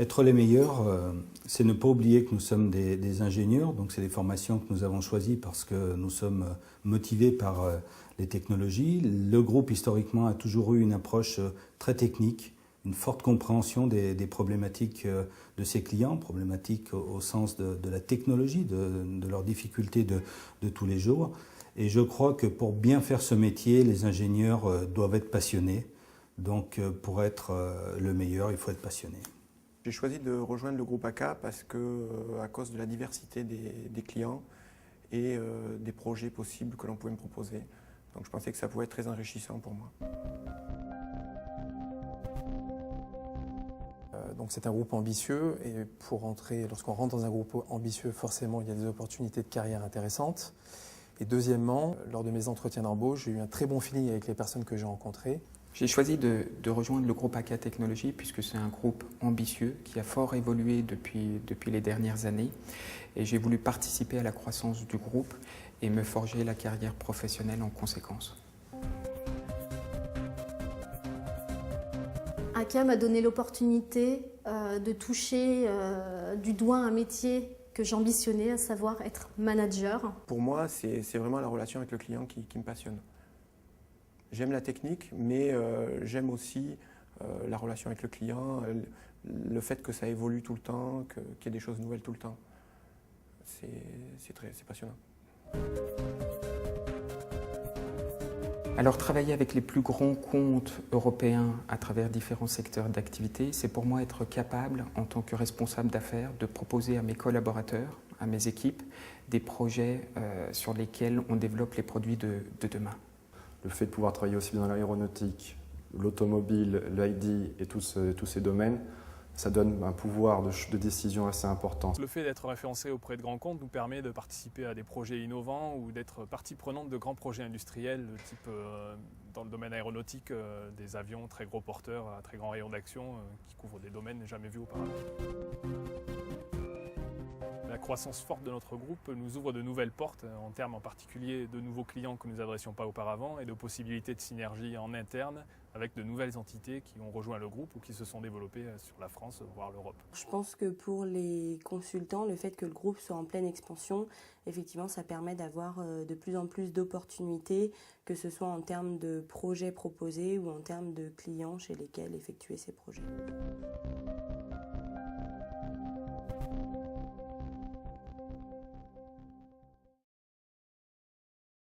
Être les meilleurs, c'est ne pas oublier que nous sommes des ingénieurs, donc c'est des formations que nous avons choisies parce que nous sommes motivés par les technologies. Le groupe, historiquement, a toujours eu une approche très technique, une forte compréhension des problématiques de ses clients, problématiques au sens de la technologie, de leurs difficultés de tous les jours. Et je crois que pour bien faire ce métier, les ingénieurs doivent être passionnés. Donc pour être le meilleur, il faut être passionné. J'ai choisi de rejoindre le groupe ACA parce que, à cause de la diversité des clients et des projets possibles que l'on pouvait me proposer. Donc je pensais que ça pouvait être très enrichissant pour moi. Donc c'est un groupe ambitieux et lorsqu'on rentre dans un groupe ambitieux, forcément il y a des opportunités de carrière intéressantes. Et deuxièmement, lors de mes entretiens d'embauche, j'ai eu un très bon feeling avec les personnes que j'ai rencontrées. J'ai choisi de rejoindre le groupe ACA Technologies puisque c'est un groupe ambitieux qui a fort évolué depuis les dernières années. Et j'ai voulu participer à la croissance du groupe et me forger la carrière professionnelle en conséquence. ACA m'a donné l'opportunité de toucher du doigt un métier que j'ambitionnais, à savoir être manager. Pour moi, c'est vraiment la relation avec le client qui me passionne. J'aime la technique, mais j'aime aussi la relation avec le client, le fait que ça évolue tout le temps, qu'il y ait des choses nouvelles tout le temps. C'est passionnant. Alors travailler avec les plus grands comptes européens à travers différents secteurs d'activité, c'est pour moi être capable, en tant que responsable d'affaires, de proposer à mes collaborateurs, à mes équipes, des projets sur lesquels on développe les produits de demain. Le fait de pouvoir travailler aussi bien dans l'aéronautique, l'automobile, l'ID et tous ces domaines, ça donne un pouvoir de décision assez important. Le fait d'être référencé auprès de grands comptes nous permet de participer à des projets innovants ou d'être partie prenante de grands projets industriels, type dans le domaine aéronautique, des avions très gros porteurs à très grand rayon d'action qui couvrent des domaines jamais vus auparavant. La croissance forte de notre groupe nous ouvre de nouvelles portes, en termes en particulier de nouveaux clients que nous n'adressions pas auparavant et de possibilités de synergie en interne avec de nouvelles entités qui ont rejoint le groupe ou qui se sont développées sur la France, voire l'Europe. Je pense que pour les consultants, le fait que le groupe soit en pleine expansion, effectivement, ça permet d'avoir de plus en plus d'opportunités, que ce soit en termes de projets proposés ou en termes de clients chez lesquels effectuer ces projets.